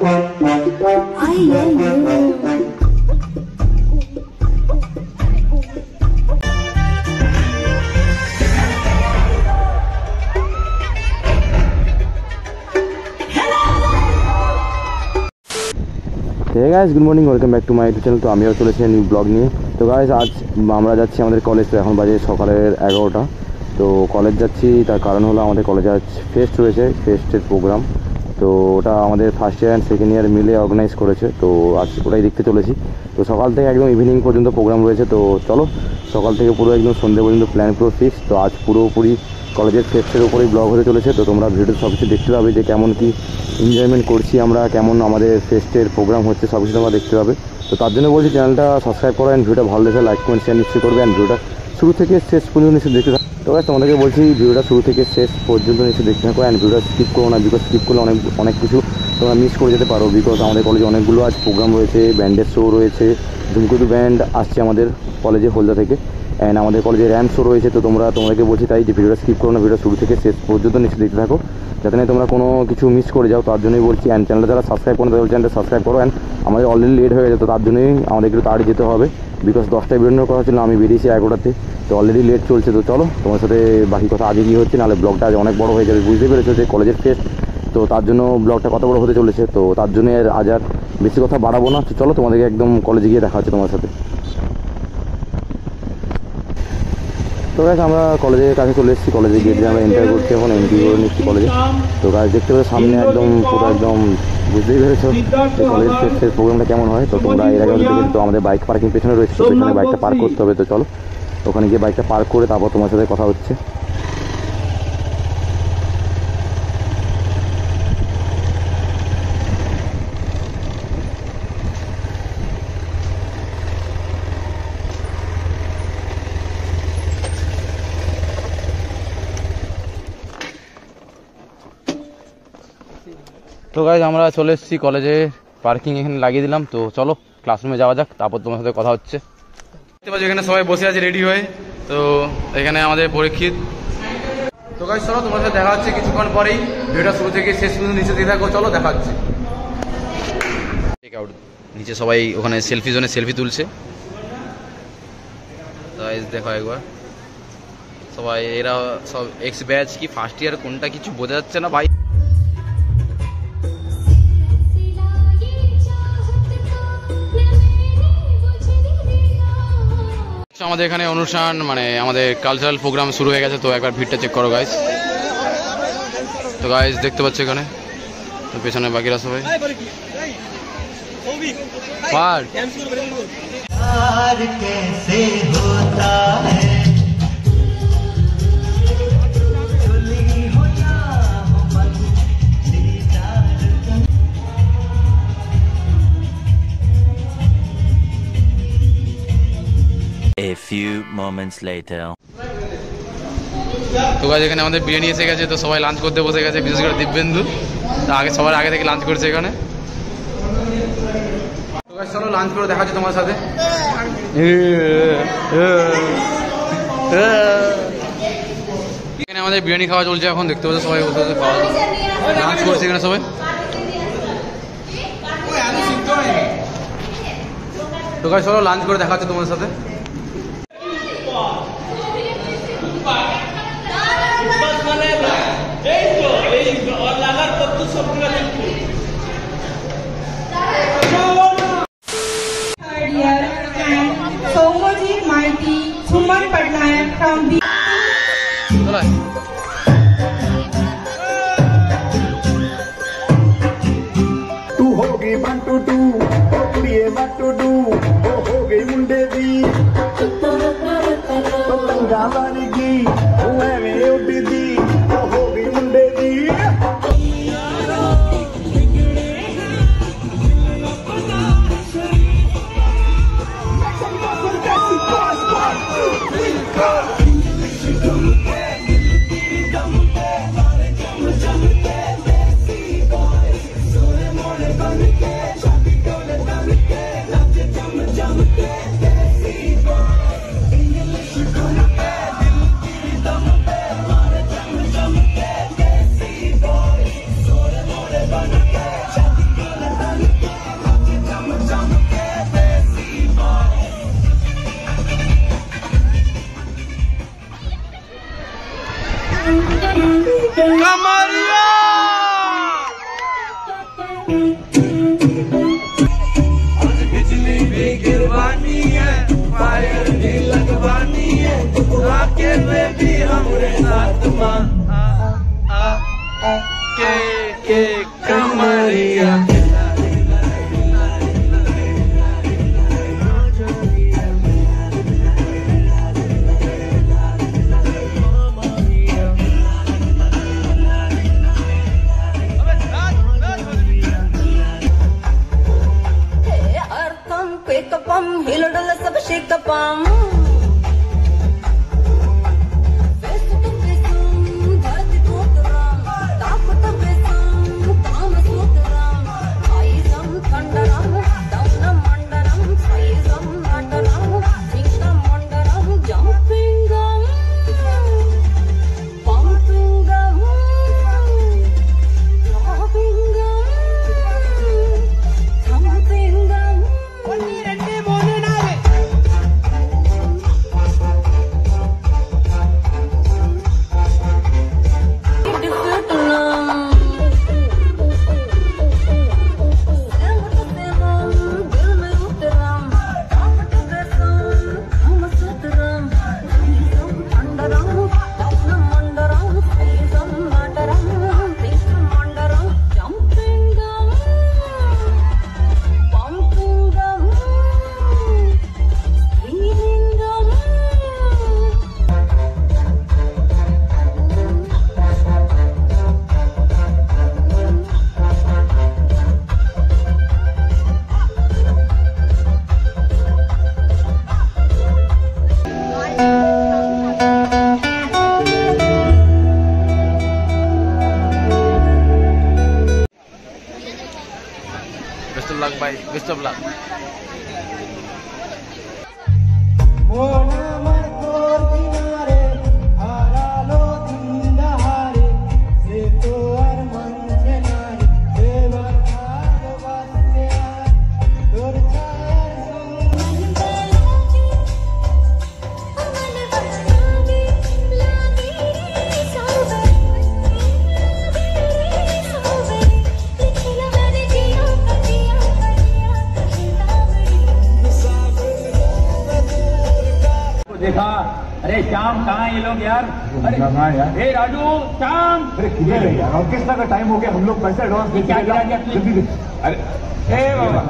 Hey guys good morning welcome back to my YouTube channel. तो आमिও চলেছি new blog নিয়ে। তো গাইস আজ আমরা যাচ্ছি আমাদের কলেজ। তো এখন বাজে সকালের 11টা। তো কলেজ যাচ্ছি তার কারণ হলো আমাদের কলেজে আজ ফেস্ট রয়েছে, ফেস্টের প্রোগ্রাম। তো ওটা আমাদের first year and second year মিলে অর্গানাইজ করেছে। তো আজ ওটাই দেখতে চলেছি। তো সকাল থেকে একদম ইভিনিং পর্যন্ত প্রোগ্রাম রয়েছে। তো চলো সকাল থেকে পুরো একদম সন্ধ্যে পর্যন্ত প্ল্যান পুরো ফিক্স। তো আজ পুরোপুরি কলেজের ফেস্টের উপরেই ব্লগ হতে চলেছে। তো তোমরা ভিডিওতে সব কিছু দেখতে পাবে যে কেমন কি এনজয়মেন্ট করছি আমরা, কেমন আমাদের ফেস্টের প্রোগ্রাম হচ্ছে, সব কিছু তোমরা দেখতে পাবে। তো তার জন্য বলছি চ্যানেলটা সাবস্ক্রাইব করো অ্যান্ড ভিডিওটা ভালো লেগে লাইক কমেন্ট শেয়ার নিশ্চয়ই করবে অ্যান্ড ভিডিওটা শুরু থেকে শেষ পর্যন্ত নিশ্চয়ই দেখতে থাকো। তো গাইস তোমাদেরকে বলছি ভিডিওটা শুরু থেকে শেষ পর্যন্ত নিশ্চয়ই দেখতে থাকো অ্যান্ড ভিডিওটা স্কিপ করো না, বিকজ স্কিপ করলে অনেক কিছু তোমরা মিস করে যেতে পারো। বিকজ আমাদের কলেজে অনেকগুলো আজ প্রোগ্রাম রয়েছে, ব্যান্ডের শো রয়েছে, ধুমকুতু ব্যান্ড আসছে আমাদের কলেজে হলদা থেকে, অ্যান্ড আমাদের কলেজে র্যাম্প শো রয়েছে। তো তোমাদেরকে বলছি তাই যে ভিডিওটা স্কিপ করো না, ভিডিও শুরু থেকে শেষ পর্যন্ত নিশ্চয়ই দেখতে থাকো যাতে না তোমরা কোনো কিছু মিস করে যাও। তার জন্যই বলছি অ্যান্ড চ্যানেলটা যারা সাবস্ক্রাইব করো তাদের চ্যানেলটা সাবস্ক্রাইব করো। অ্যান্ড আমাদের অলরেডি লেট হয়ে গেছে, তো তার জন্যই আমাদের একটু তাড়াতাড়ি যেতে হবে। বিকজ 10টায় বেরোনোর কথা ছিল, আমি বেরিয়েছি 11টাতে। তো অলরেডি লেট চলছে। তো চলো তোমার সাথে বাকি কথা আগে কী হচ্ছে, নাহলে ব্লগটা আজ অনেক বড় হয়ে যাবে। বুঝতে পেরেছো যে কলেজের ফেস্ট, তো তার জন্য ব্লগটা কত বড় হতে চলেছে। তো তার জন্য আজ আর বেশি কথা বাড়াবো না। তো চলো তোমাদেরকে একদম কলেজে গিয়ে দেখা হচ্ছে তোমার সাথে। তো গাইস আমরা কলেজের কাছে চলে এসেছি। কলেজে গিয়ে আমরা এন্টার করছি, এখন এন্ট্রি করে নিচ্ছি কলেজে। তো গাইস দেখতে পাবে সামনে একদম পুরো একদম বুঝতেই পেরেছো যে কলেজ ফেস্টের প্রোগ্রামটা কেমন হয়। তো তোমরা এর আগে দেখেছো। তো আমাদের বাইক পার্কিং পেছনে রয়েছে, তো পেছনে বাইকটা পার্ক করতে হবে। তো চলো ওখানে গিয়ে বাইকটা পার্ক করে তারপর তোমার সাথে কথা হচ্ছে। তো গাইজ আমরা চলে এসেছি কলেজে, পার্কিং এখানে লাগিয়ে দিলাম। তো চলো ক্লাসরুমে যাওয়া যাক, তারপর তোমার সাথে কথা হচ্ছে। দেখতে পাচ্ছি এখানে সবাই বসে আছে রেডি হয়ে। তো এখানে আমাদের পরীক্ষিত। তো গাইজ চলো তোমার সাথে দেখা হচ্ছে কিছুক্ষণ পরেই। ভিডিওটা শুরু থেকে শেষ পর্যন্ত নিচে দিয়ে থাকো। চলো দেখা হচ্ছে। নিচে সবাই ওখানে সেলফি জোনে সেলফি তুলছে। দেখো একবার সবাই, এরা সব এক্স ব্যাচ কি ফার্স্ট ইয়ার কোনটা কিছু বোঝা যাচ্ছে না ভাই। আমাদের এখানে অনুষ্ঠান মানে আমাদের কালচারাল প্রোগ্রাম শুরু হয়ে গেছে। তো একবার ভিড়টা চেক করো গাইস। তো গাইস দেখতে পাচ্ছ এখানে, তো পেছনে বাকিরা সবাই A few moments later. তো গাইস এখানে আমাদের বিরিয়ানি এসে গেছে। তো সবাই লাঞ্চ করতে বসে গেছে, বিশেষ করে দিব্যেন্দু। তো সবার আগে থেকে লাঞ্চ করছে এখানে। তো গাইস চলো লাঞ্চ করে দেখা হচ্ছে তোমার সাথে। এখানে আমাদের বিরিয়ানি খাওয়া চলছে এখন, দেখতে পাচ্ছ সবাই বসে বসে খাওয়া লাঞ্চ করছে এখানে সবাই। তো গাইস চলো লাঞ্চ করে দেখা হচ্ছে তোমার সাথে। तू हो गई बंटू टू कुड़िए बंटू टू हो गई मुंडे दी पंगा वर्गी एवें उड्डी दी हो गई मुंडे दी। बिजली भी गिरवानी है, फायर भी लगवानी है, आके में भी हमरे साथ माँ के कमरिया। Pick up hilo dala sab shake up face to face dard kotram tapat besam kaam sutram aizam thandaram down mandaram saizam nataram singa mandaram jumping pumping dropping something Best of luck, bye. Best of luck. देखा, अरे श्याम कहाँ ये लोग यार? अरे यार, ए राजू, श्याम, अरे किधर है यार? ऑर्केस्ट्रा का टाइम हो गया, हम लोग पैसे एडवांस दे क्या गिरा दिया? जल्दी दे। अरे ए बाबा,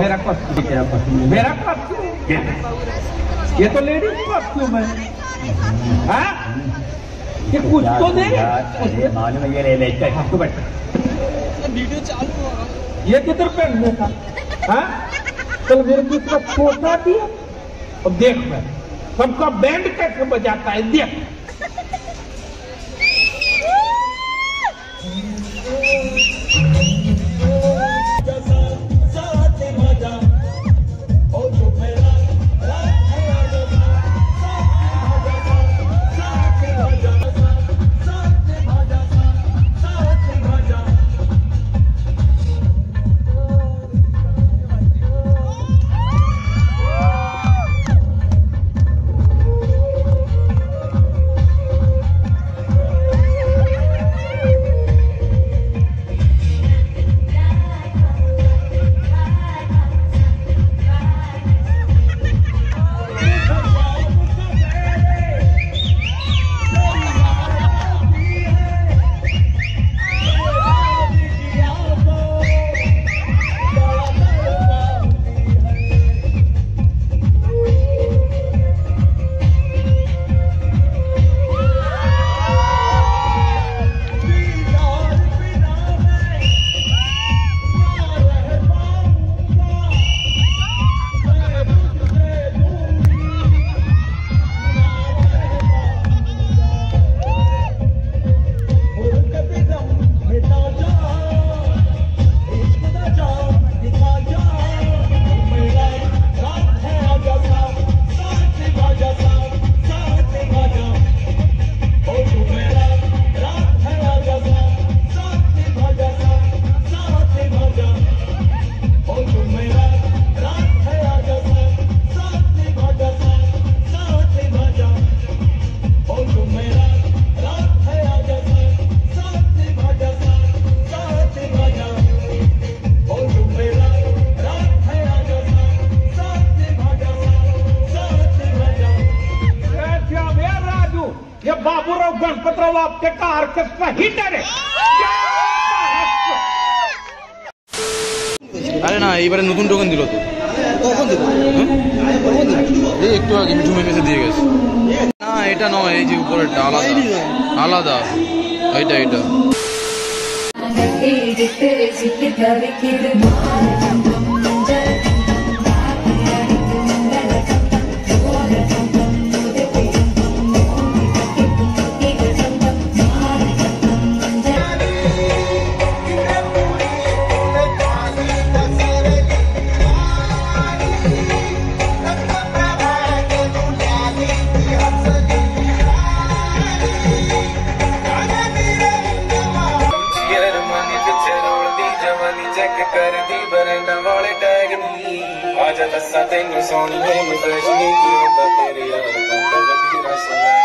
मेरा कॉस्ट्यूम, मेरा कॉस्ट्यूम, ये तो लेडीज कॉस्ट्यूम है, हाँ? ये कुछ तो दे, मालूम है ये ले ले, तू बैठ। वीडियो चालू हो, ये किधर पहनने का? हाँ? तो मेरे को इतना छोटा दिया। अब देख मैं सबका बैंड कैसे बजाता है, देख। ये बाबूराव गणपतराव आपटे का ऑर्केस्ट्रा हिटर है। আরে না এইবারে নতুন টোকেন দিল তো কখন দিল এই একটু আগে মিঠু মেসে দিয়ে গেছে না এটা নয় এই যে উপরেরটা আলাদা আলাদা এইটা এইটা तेनू सोनी में फैशन की होता तेरे यार का कभी रसना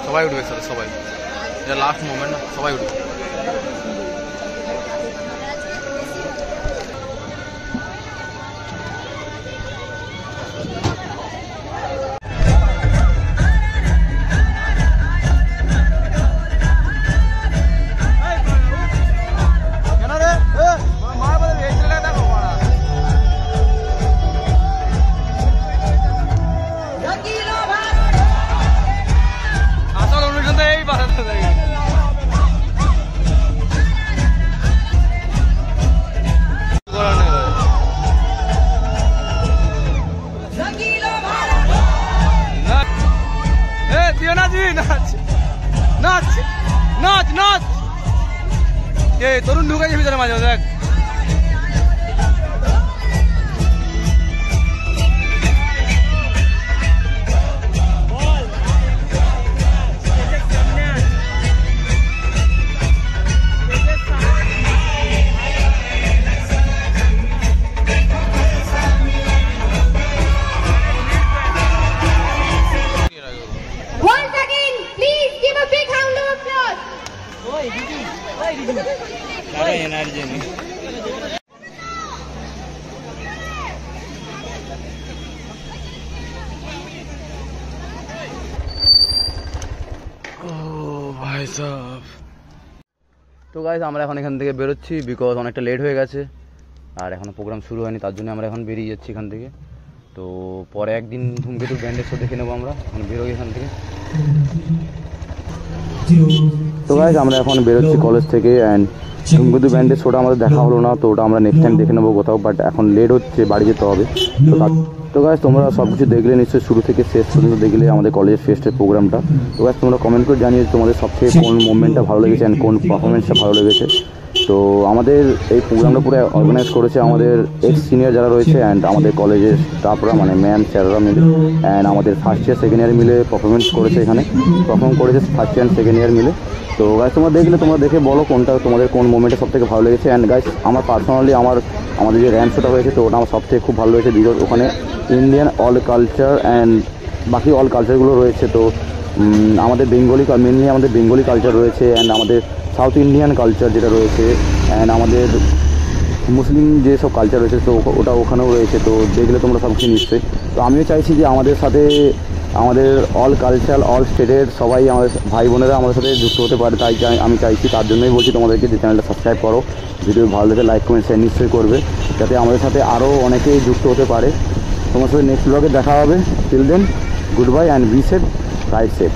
সবাই উঠবে স্যার সবাই এটা লাস্ট মোমেন্ট না সবাই উঠবে তরুণ ঢুকাইছে ভিতরে মাঝে দেখ সাব। তো গাইজ আমরা এখন এখান থেকে বেরোচ্ছি, বিকজ অনেকটা লেট হয়ে গেছে আর এখনও প্রোগ্রাম শুরু হয়নি, তার জন্য আমরা এখন বেরিয়ে যাচ্ছি এখান থেকে। তো পরে একদিন ধূমকেতু ব্যান্ডের শো দেখে নেবো আমরা, এখন বেরোই এখান থেকে। তো গাইজ আমরা এখন বেরোচ্ছি কলেজ থেকে, অ্যান্ড ধূমকেতু ব্যান্ডের শোটা আমাদের দেখা হলো না, তো ওটা আমরা নেক্সট টাইম দেখে নেবো কোথাও, বাট এখন লেট হচ্ছে, বাড়ি যেতে হবে। তো গাইজ তোমরা সব কিছু দেখলে নিশ্চয়ই, শুরু থেকে শেষ পর্যন্ত দেখলে আমাদের কলেজের ফেস্টের প্রোগ্রামটা। তো গাইজ তোমরা কমেন্ট করে জানিয়ে তোমাদের সবথেকে কোন মুভমেন্টটা ভালো লেগেছে অ্যান্ড কোন পারফরমেন্সটা ভালো লেগেছে। তো আমাদের এই প্রোগ্রামটা পুরো অর্গানাইজ করেছে আমাদের এক্স সিনিয়র যারা রয়েছে অ্যান্ড আমাদের কলেজের স্টাফরা, মানে ম্যাম স্যাররা মিলে, অ্যান্ড আমাদের ফার্স্ট ইয়ার সেকেন্ড ইয়ার মিলে পারফরমেন্স করেছে, এখানে পারফর্ম করেছে ফার্স্ট ইয়ার সেকেন্ড ইয়ার মিলে। তো গাইজ তোমরা দেখলে, তোমরা দেখে বলো কোনটা তোমাদের কোন মোমেন্টে সবথেকে ভালো লেগেছে। অ্যান্ড গাইজ আমার পার্সোনালি আমাদের যে র্যাম্প শোটা হয়েছে, তো ওটা আমার সবথেকে খুব ভালো লেগেছে, বিকজ ওখানে ইন্ডিয়ান অল কালচার অ্যান্ড বাকি অল কালচারগুলো রয়েছে। তো আমাদের বেঙ্গলি, মেনলি আমাদের বেঙ্গলি কালচার রয়েছে, অ্যান্ড আমাদের সাউথ ইন্ডিয়ান কালচার যেটা রয়েছে, অ্যান্ড আমাদের মুসলিম যেসব কালচার রয়েছে, তো ওটা ওখানেও রয়েছে। তো দেখলে তোমরা সব কিছু নিশ্চয়ই। তো আমিও চাইছি যে আমাদের সাথে আমাদের অল কালচার, অল স্টেটের সবাই, আমাদের ভাই বোনেরা আমাদের সাথে যুক্ত হতে পারে, তাই আমি চাইছি। তার জন্যই বলছি তোমাদেরকে যে চ্যানেলটা সাবস্ক্রাইব করো, ভিডিও ভালো লাগে লাইক কমেন্ট শেয়ার নিশ্চয়ই করবে, যাতে আমাদের সাথে আরও অনেকেই যুক্ত হতে পারে। তোমার সাথে নেক্সট ব্লগে দেখা হবে। Till then, good bye and be safe, right safe.